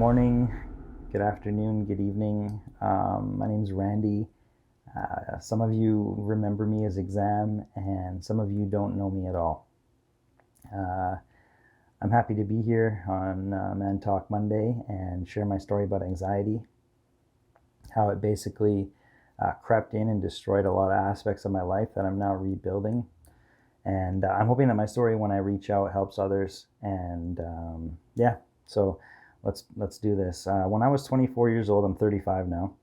morning, good afternoon, good evening. My name's Randy. Some of you remember me as Exam, and some of you don't know me at all. I'm happy to be here on Man Talk Monday and share my story about anxiety, how it basically crept in and destroyed a lot of aspects of my life that I'm now rebuilding. And I'm hoping that my story, when I reach out, helps others. And so let's do this. When I was 24 years old, I'm 35 now.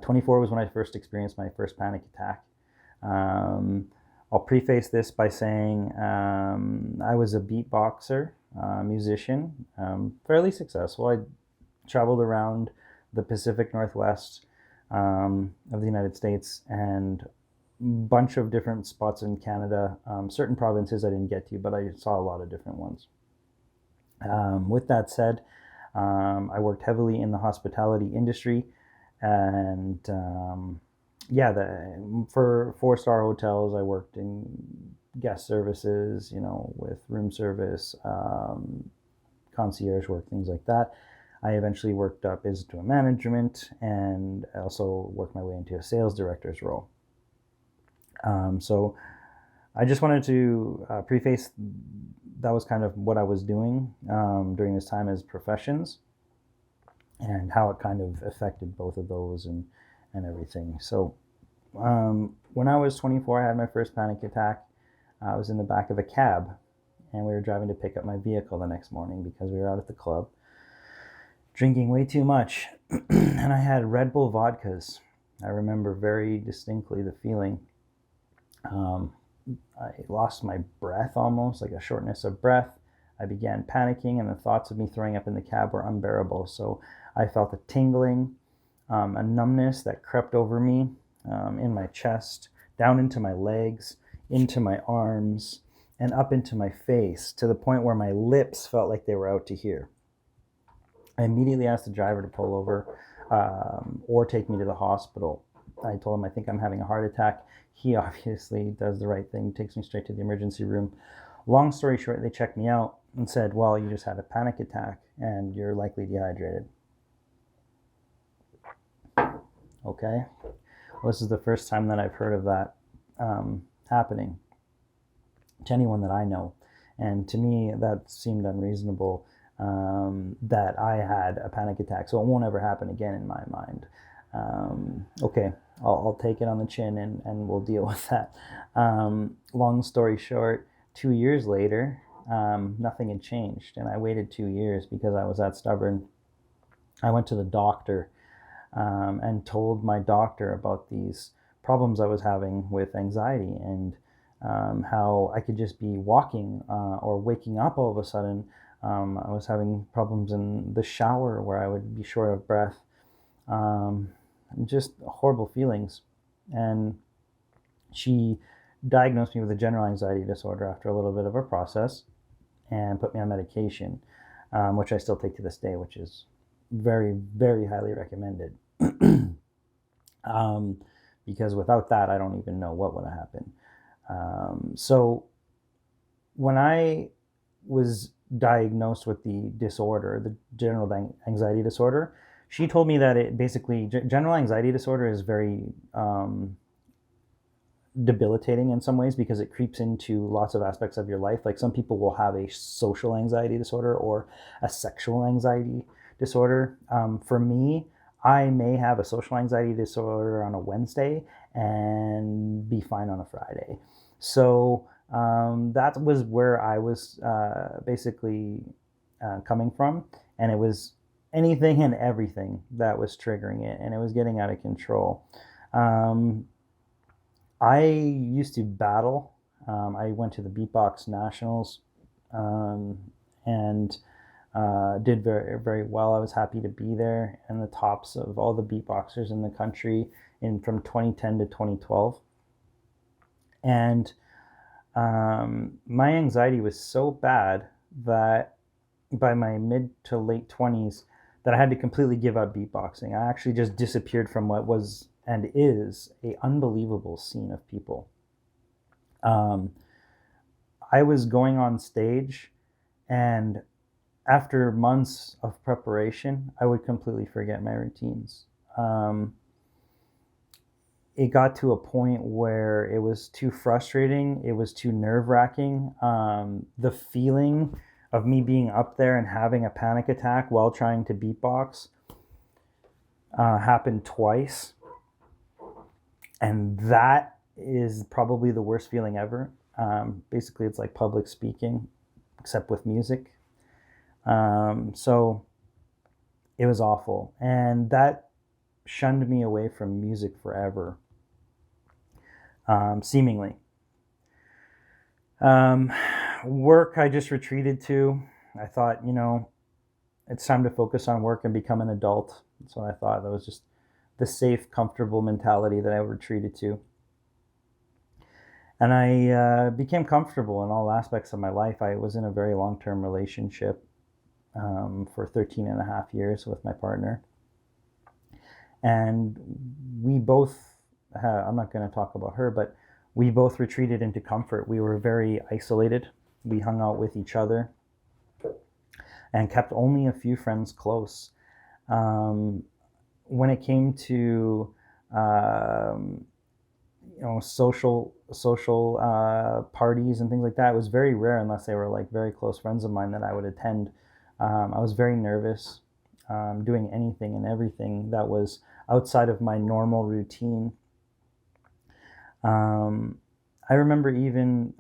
24 was when I first experienced my first panic attack. I'll preface this by saying I was a beatboxer, musician, fairly successful. I traveled around the Pacific Northwest of the United States and bunch of different spots in Canada. Certain provinces I didn't get to, but I saw a lot of different ones. With that said, I worked heavily in the hospitality industry, and for 4-star hotels, I worked in guest services, with room service, concierge work, things like that. I eventually worked up into a management and also worked my way into a sales director's role. So I just wanted to preface that was kind of what I was doing during this time as professions, and how it kind of affected both of those and everything. So when I was 24, I had my first panic attack. I was in the back of a cab, and we were driving to pick up my vehicle the next morning because we were out at the club drinking way too much. And I had Red Bull vodkas. I remember very distinctly the feeling. I lost my breath, almost like a shortness of breath. I began panicking, and the thoughts of me throwing up in the cab were unbearable. So I felt a tingling, a numbness that crept over me in my chest, down into my legs, into my arms, and up into my face, to the point where my lips felt like they were out to here. I immediately asked the driver to pull over or take me to the hospital. I told him I think I'm having a heart attack. He obviously does the right thing, takes me straight to the emergency room. Long story short, they checked me out and said, well, you just had a panic attack and you're likely dehydrated. Okay. Well, this is the first time that I've heard of that happening to anyone that I know. And to me, that seemed unreasonable, that I had a panic attack. So it won't ever happen again in my mind. Okay, I'll take it on the chin and we'll deal with that. Long story short, 2 years later, nothing had changed. And I waited 2 years because I was that stubborn. I went to the doctor and told my doctor about these problems I was having with anxiety, and how I could just be walking or waking up all of a sudden. I was having problems in the shower where I would be short of breath. Just horrible feelings. And she diagnosed me with a general anxiety disorder after a little bit of a process and put me on medication, which I still take to this day, which is very, very highly recommended. Because without that, I don't even know what would have happened. So when I was diagnosed with the disorder, the general anxiety disorder, she told me that it basically, general anxiety disorder is very debilitating in some ways because it creeps into lots of aspects of your life. Like some people will have a social anxiety disorder or a sexual anxiety disorder. For me, I may have a social anxiety disorder on a Wednesday and be fine on a Friday. So that was where I was basically coming from, and it was anything and everything that was triggering it, and it was getting out of control. I used to battle. I went to the Beatbox Nationals and did very, very well. I was happy to be there in the tops of all the beatboxers in the country from 2010 to 2012. And my anxiety was so bad that by my mid to late 20s, that I had to completely give up beatboxing. I actually just disappeared from what was and is a unbelievable scene of people. I was going on stage and after months of preparation, I would completely forget my routines. It got to a point where it was too frustrating. It was too nerve-wracking. The feeling of me being up there and having a panic attack while trying to beatbox happened twice. And that is probably the worst feeling ever. Basically, it's like public speaking, except with music. So it was awful. And that shunned me away from music forever, seemingly. Work, I just retreated to. I thought, it's time to focus on work and become an adult. So I thought that was just the safe, comfortable mentality that I retreated to. And I became comfortable in all aspects of my life. I was in a very long-term relationship for 13 and a half years with my partner. And we both, I'm not going to talk about her, but we both retreated into comfort. We were very isolated. We hung out with each other and kept only a few friends close. When it came to social parties and things like that, it was very rare unless they were like very close friends of mine that I would attend. I was very nervous doing anything and everything that was outside of my normal routine. I remember even,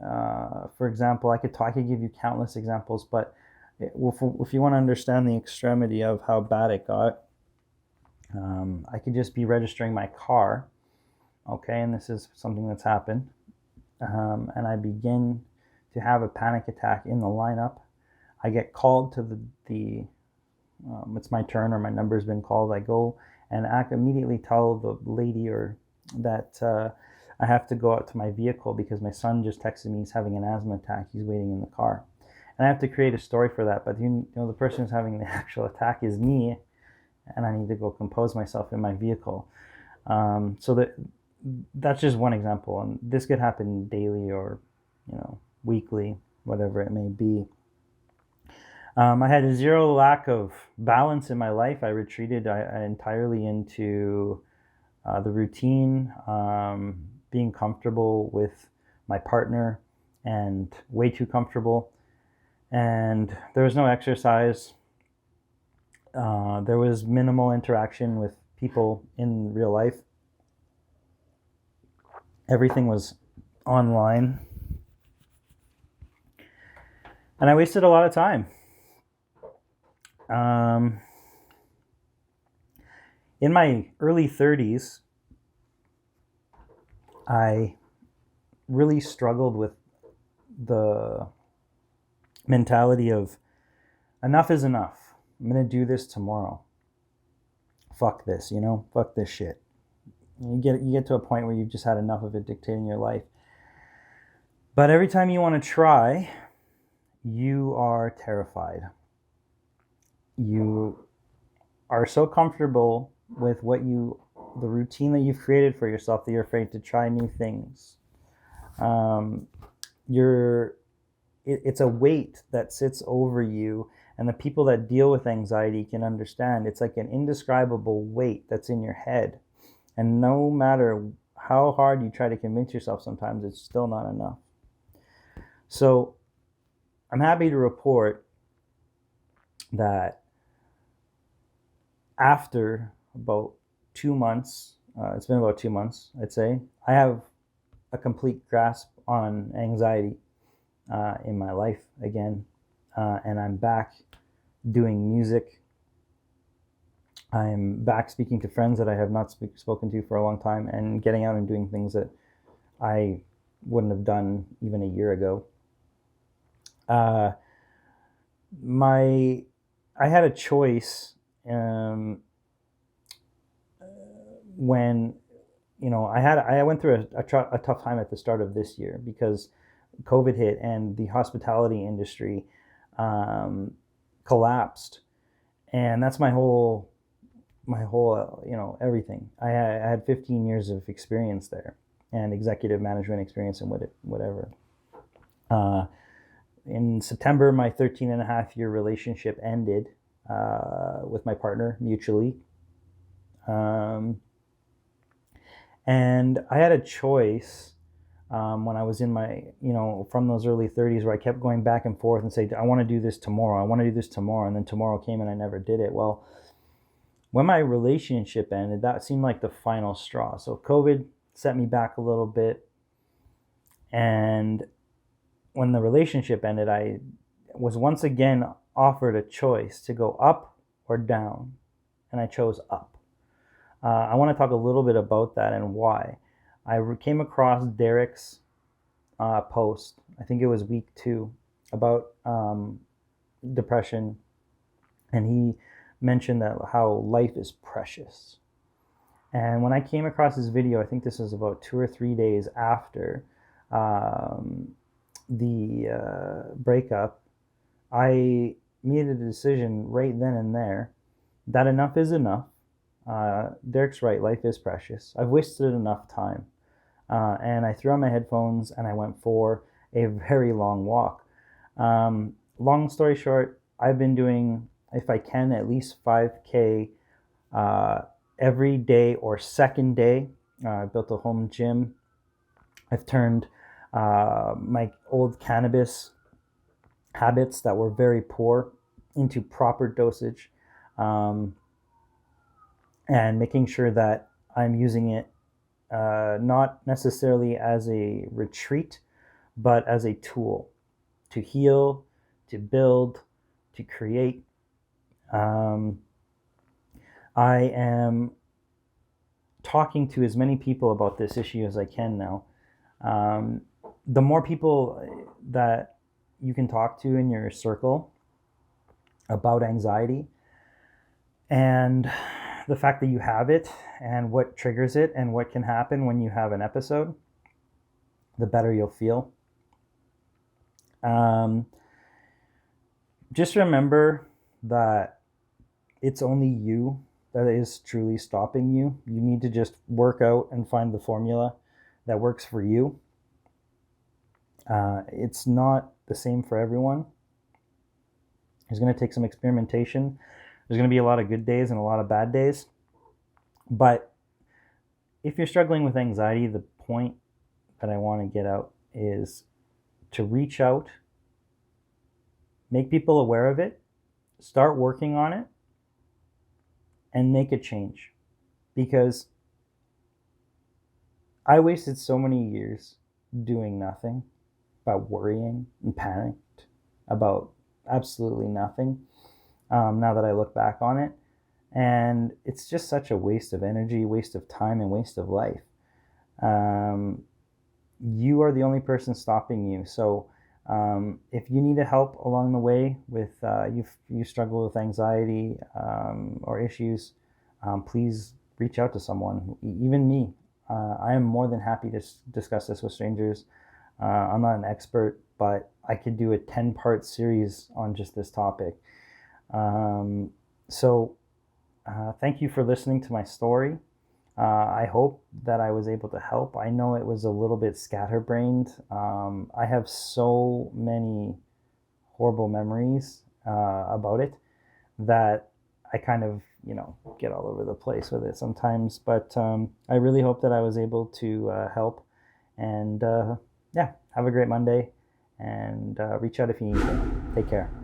for example, I could give you countless examples, but if you want to understand the extremity of how bad it got, I could just be registering my car, okay, and this is something that's happened, and I begin to have a panic attack in the lineup. I get called to the it's my turn or my number's been called. I go and immediately tell the lady that I have to go out to my vehicle because my son just texted me he's having an asthma attack. He's waiting in the car. And I have to create a story for that. But the person who's having the actual attack is me, and I need to go compose myself in my vehicle. So that's just one example. And this could happen daily or weekly, whatever it may be. I had a zero lack of balance in my life. I retreated entirely into the routine, being comfortable with my partner, and way too comfortable. And there was no exercise. There was minimal interaction with people in real life. Everything was online. And I wasted a lot of time. In my early 30s, I really struggled with the mentality of enough is enough. I'm going to do this tomorrow. Fuck this, fuck this shit. You get to a point where you've just had enough of it dictating your life. But every time you want to try, you are terrified. You are so comfortable with the routine that you've created for yourself that you're afraid to try new things. It's a weight that sits over you, and the people that deal with anxiety can understand. It's like an indescribable weight that's in your head, and no matter how hard you try to convince yourself, sometimes it's still not enough. So I'm happy to report that after about 2 months, it's been about 2 months, I'd say, I have a complete grasp on anxiety in my life again, and I'm back doing music. I'm back speaking to friends that I have not spoken to for a long time, and getting out and doing things that I wouldn't have done even a year ago. I had a choice when I went through a tough time at the start of this year because COVID hit and the hospitality industry collapsed, and that's my whole everything. I had 15 years of experience there and executive management experience and whatever. in September, my 13 and a half year relationship ended with my partner mutually. And I had a choice when I was in my, from those early 30s, where I kept going back and forth and say, I want to do this tomorrow. I want to do this tomorrow. And then tomorrow came and I never did it. Well, when my relationship ended, that seemed like the final straw. So COVID set me back a little bit. And when the relationship ended, I was once again offered a choice to go up or down. And I chose up. I want to talk a little bit about that and why. I came across Derek's post, I think it was week 2, about depression. And he mentioned that how life is precious. And when I came across his video, I think this was about 2 or 3 days after the breakup, I made a decision right then and there that enough is enough. Derek's right, life is precious. I've wasted enough time. And I threw on my headphones and I went for a very long walk. Long story short, I've been doing, if I can, at least 5K every day or second day. I built a home gym. I've turned my old cannabis habits that were very poor into proper dosage, and making sure that I'm using it not necessarily as a retreat, but as a tool to heal, to build, to create. I am talking to as many people about this issue as I can now. The more people that you can talk to in your circle about anxiety and the fact that you have it and what triggers it and what can happen when you have an episode, the better you'll feel. Just remember that it's only you that is truly stopping you. You need to just work out and find the formula that works for you. It's not the same for everyone. It's going to take some experimentation. There's going to be a lot of good days and a lot of bad days. But if you're struggling with anxiety, the point that I want to get out is to reach out, make people aware of it, start working on it, and make a change. Because I wasted so many years doing nothing, about worrying and panicked about absolutely nothing. Now that I look back on it, and it's just such a waste of energy, waste of time, and waste of life. You are the only person stopping you. So if you need help along the way with you struggle with anxiety or issues, please reach out to someone, even me. I am more than happy to discuss this with strangers. I'm not an expert, but I could do a 10-part series on just this topic. So thank you for listening to my story. I hope that I was able to help. I know it was a little bit scatterbrained. I have so many horrible memories about it that I kind of, get all over the place with it sometimes. But I really hope that I was able to help. And yeah, have a great Monday, and reach out if you need to. Take care.